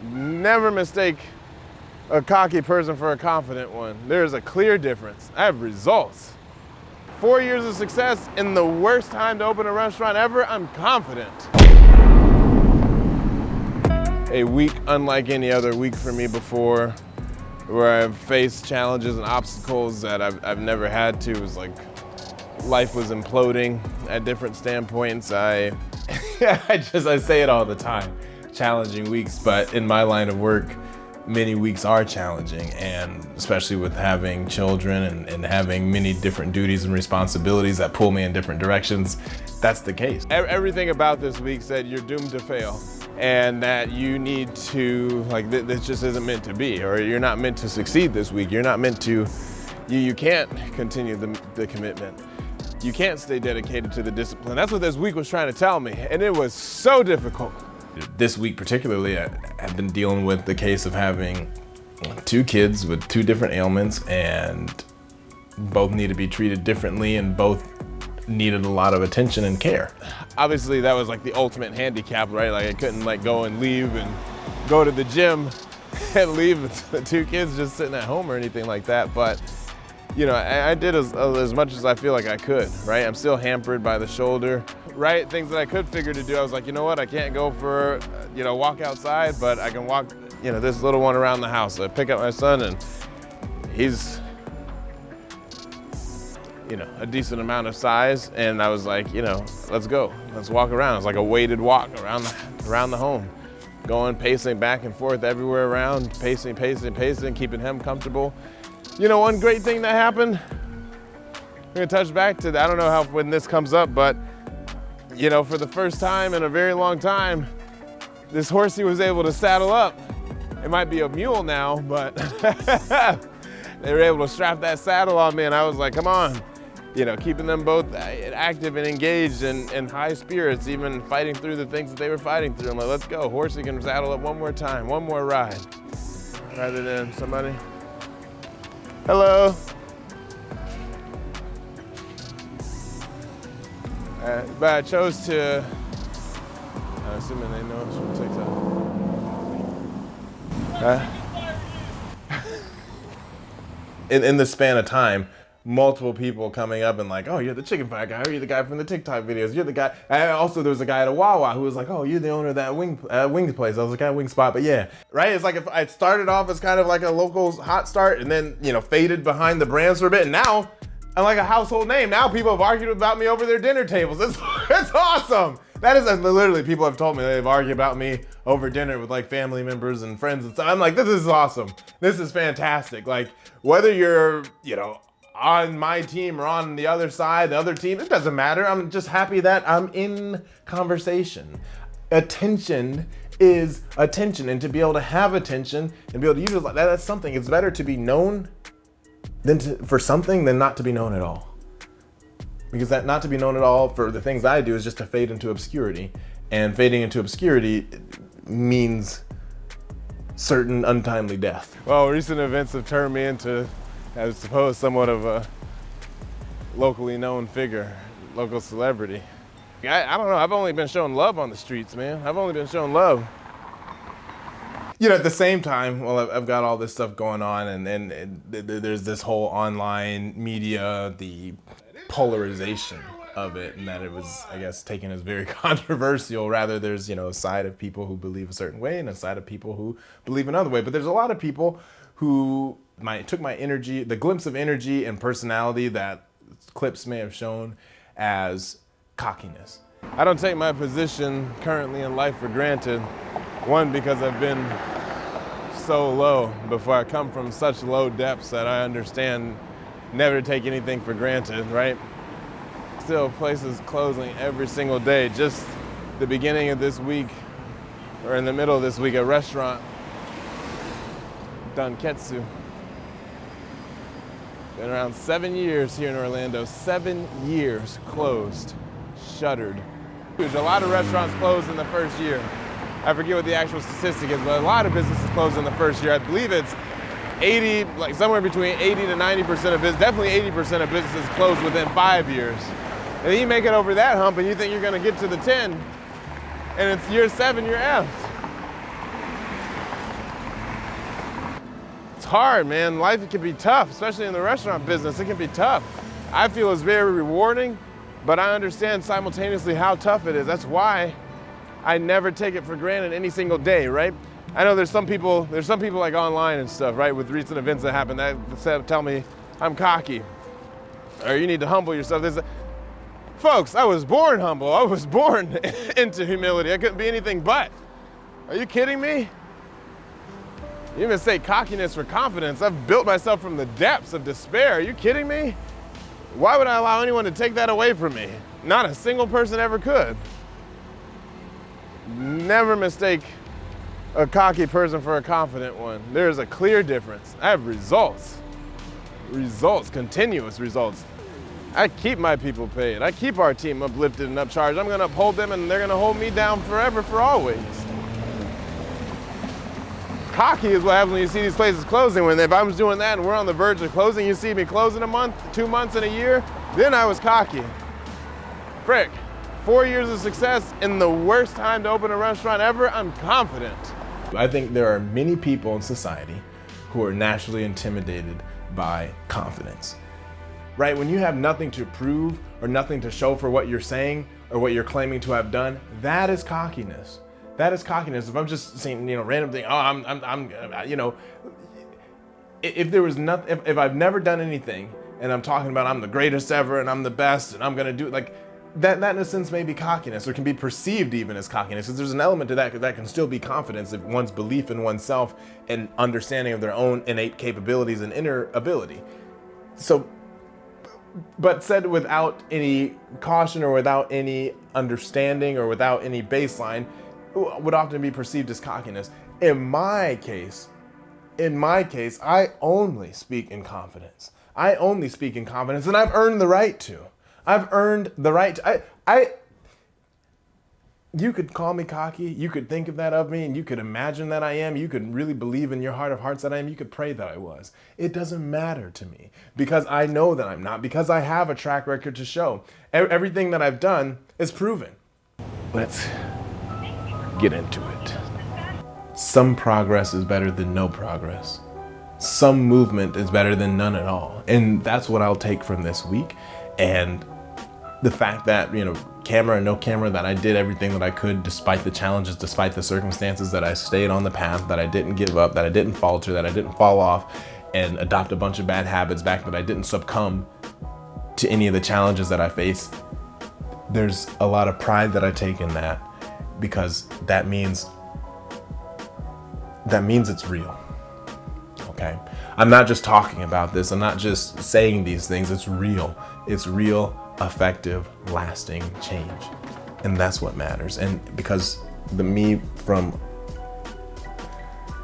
Never mistake a cocky person for a confident one. There's a clear difference. I have results. 4 years of success in the worst time to open a restaurant ever, I'm confident. A week unlike any other week for me before, where I've faced challenges and obstacles that I've never had to. It was like life was imploding at different standpoints. I say it all the time, challenging weeks, but in my line of work, many weeks are challenging, and especially with having children and having many different duties and responsibilities that pull me in different directions, that's the case. Everything about this week said you're doomed to fail, and that you need to, this just isn't meant to be, or you're not meant to succeed this week. You're not meant to, you can't continue the commitment. You can't stay dedicated to the discipline. That's what this week was trying to tell me, and it was so difficult. This week particularly, I've been dealing with the case of having 2 kids with 2 different ailments, and both need to be treated differently, and both needed a lot of attention and care. Obviously that was like the ultimate handicap, right? Like I couldn't go and leave and go to the gym and leave the 2 kids just sitting at home or anything like that. But you know, I did as much as I feel like I could, right? I'm still hampered by the shoulder, right? Things that I could figure to do, I was like, you know what? I can't go for, walk outside, but I can walk, this little one around the house. So I pick up my son, and he's, a decent amount of size. And I was like, let's go. Let's walk around. It's like a weighted walk around the home. Going, pacing back and forth everywhere around, pacing, keeping him comfortable. One great thing that happened, I'm gonna touch back to that. I don't know when this comes up, but for the first time in a very long time, this horsey was able to saddle up. It might be a mule now, but they were able to strap that saddle on me, and I was like, come on. Keeping them both active and engaged and high spirits, even fighting through the things that they were fighting through. I'm like, let's go, horsey can saddle up one more time, one more ride. Rather than somebody. Hello. But I chose to, I'm assuming they know it's from TikTok. In the span of time, multiple people coming up and like, oh, you're the chicken fry guy, or you're the guy from the TikTok videos, you're the guy. Also, there was a guy at a Wawa who was like, oh, you're the owner of that wing place. I was like, wing spot, but yeah, right? It's like if I started off as kind of like a local hot start and then, faded behind the brands for a bit, and now I'm like a household name. Now people have argued about me over their dinner tables. It's awesome. That is literally, people have told me they've argued about me over dinner with like family members and friends and stuff. I'm like, this is awesome. This is fantastic. Like whether you're, on my team or on the other side, the other team, it doesn't matter. I'm just happy that I'm in conversation. Attention is attention, and to be able to have attention and be able to use it like that, that's something. It's better to be known for something than not to be known at all. Because that not to be known at all for the things I do is just to fade into obscurity. And fading into obscurity means certain untimely death. Well, recent events have turned me into, I suppose, somewhat of a locally known figure, local celebrity. I don't know, I've only been shown love on the streets, man. I've only been shown love. At the same time, well, I've got all this stuff going on, and there's this whole online media, the polarization of it, and that it was, I guess, taken as very controversial. Rather, there's, a side of people who believe a certain way and a side of people who believe another way. But there's a lot of people who took my energy, the glimpse of energy and personality that clips may have shown, as cockiness. I don't take my position currently in life for granted. One, because I've been so low before. I come from such low depths that I understand never to take anything for granted, right? Still, places closing every single day. Just the beginning of this week, or in the middle of this week, a restaurant, Dunketsu. Been around 7 years here in Orlando. 7 years closed, shuttered. A lot of restaurants closed in the first year. I forget what the actual statistic is, but a lot of businesses closed in the first year. I believe it's 80, like somewhere between 80 to 90% of business, definitely 80% of businesses closed within 5 years. And then you make it over that hump and you think you're gonna get to the 10, and it's year 7, you're effed. It's hard, man. Life can be tough, especially in the restaurant business. It can be tough. I feel it's very rewarding, but I understand simultaneously how tough it is. That's why I never take it for granted any single day, right? I know there's some people like online and stuff, right, with recent events that happen that tell me I'm cocky or you need to humble yourself. Folks, I was born humble. I was born into humility. I couldn't be anything but. Are you kidding me? You even say cockiness for confidence. I've built myself from the depths of despair. Are you kidding me? Why would I allow anyone to take that away from me? Not a single person ever could. Never mistake a cocky person for a confident one. There's a clear difference. I have results. Results, continuous results. I keep my people paid. I keep our team uplifted and upcharged. I'm gonna uphold them and they're gonna hold me down forever, for always. Cocky is what happens when you see these places closing. If I was doing that and we're on the verge of closing, you see me closing a month, 2 months, and a year, then I was cocky. Frick, 4 years of success in the worst time to open a restaurant ever, I'm confident. I think there are many people in society who are naturally intimidated by confidence. Right? When you have nothing to prove or nothing to show for what you're saying or what you're claiming to have done, that is cockiness. That is cockiness. If I'm just saying, random thing, if there was nothing, if I've never done anything and I'm talking about I'm the greatest ever and I'm the best and I'm gonna do it, like that in a sense may be cockiness, or can be perceived even as cockiness, because there's an element to that can still be confidence if one's belief in oneself and understanding of their own innate capabilities and inner ability. So, but said without any caution or without any understanding or without any baseline, would often be perceived as cockiness. In my case, I only speak in confidence. I only speak in confidence, and I've earned the right to. I've earned the right to. You could call me cocky, you could think of that of me, and you could imagine that I am, you could really believe in your heart of hearts that I am, you could pray that I was. It doesn't matter to me, because I know that I'm not, because I have a track record to show. Everything that I've done is proven. Let's get into it. Some progress is better than no progress. Some movement is better than none at all. And that's what I'll take from this week. And the fact that, camera or no camera, that I did everything that I could despite the challenges, despite the circumstances, that I stayed on the path, that I didn't give up, that I didn't falter, that I didn't fall off and adopt a bunch of bad habits back, that I didn't succumb to any of the challenges that I faced. There's a lot of pride that I take in that, because that means it's real. Okay? I'm not just talking about this. I'm not just saying these things. It's real. It's real, effective, lasting change. And that's what matters. And because the me from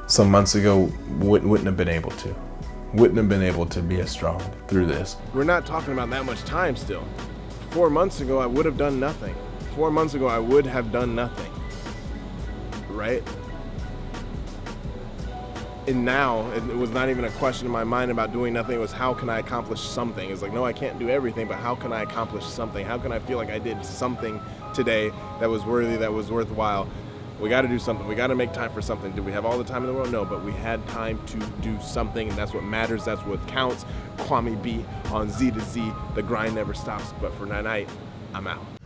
some months ago wouldn't have been able to be as strong through this. We're not talking about that much time still. 4 months ago, I would have done nothing. 4 months ago, I would have done nothing. Right? And now, it was not even a question in my mind about doing nothing. It was, how can I accomplish something? It's like, no, I can't do everything, but how can I accomplish something? How can I feel like I did something today that was worthy, that was worthwhile? We got to do something. We got to make time for something. Did we have all the time in the world? No, but we had time to do something, and that's what matters. That's what counts. Kwame B on ZtoZ. The grind never stops. But for tonight, I'm out.